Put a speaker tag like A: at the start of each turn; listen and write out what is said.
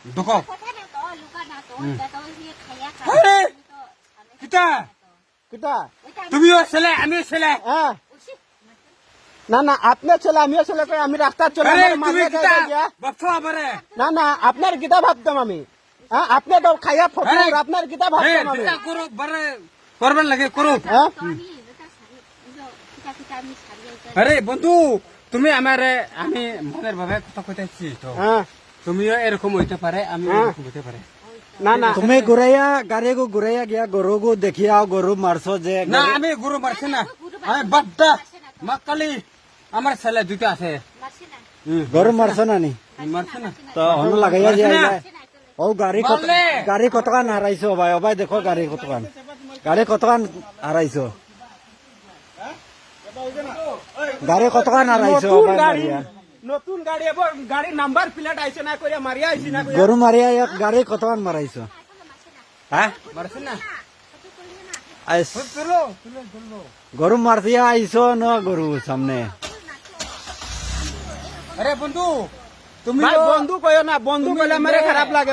A: দেখো আরে কিটা
B: কিটা
A: তুমিও ছেলে আমিও ছেলে
B: হ্যাঁ না না আপনার ছেলে আমিও ছেলে কই আমি রাস্তা চলে
A: আরে
B: আমার
A: তুমি
B: মারিয়ে
A: কিটা
B: দেয় গিয়া।
A: বাপু আমারে
B: না না আপনার কিতা ভাবতাম আমি হ্যাঁ আপনি তো খাইয়া ফটো
A: আরে,
B: আপনার কিতা ভাবতাম আমি
A: এটা করো বারে করবেন লাগে করো
B: হ্যাঁ
A: আরে বন্ধু তুমি আমারে আমি মনের ভাবে কথা কইতেছি তো
B: হ্যাঁ
A: তুমিও এরকম হইতে পারে আমিও
B: হ্যাঁ।
A: এরকম হইতে পারে
B: না না
C: তুমি ঘুরাইয়া গাড়ি গো ঘুরাইয়া গিয়া গরু গো দেখিয়া গরু মারছো যে
A: না আমি গুরু মারছি না আমি বাড্ডা মাকালি আমার ছেলে দুইটা আছে
C: গরু মারছো না নি
A: মারছে না
C: তো হন লাগাইয়া
A: মারছে
C: যায়
A: না।
C: ও গাড়ি কতখান হারাইছো ভাই ভাই দেখো গাড়ি কতখান হারাইছো গাড়ি কতখান হারাইছো
B: নতুন
C: ভাই
B: গাড়ি
C: মারিয়া
B: নতুন গাড়ি এবার গাড়ি নাম্বার প্লেট আইছে না কইয়া মারিয়া আইছি না কইয়া
C: গরু মারিয়া গাড়ি কতখান মারাইছো হ্যাঁ
A: মারছে না
C: আইস-
A: তুলো তুলো তুলো
C: গরু মারতিয়া আইছো ন গরু সামনে
A: আরে বন্ধু তুমি
B: ভাই বন্ধু কইও না বন্ধু কইলে আমারে খারাপ লাগে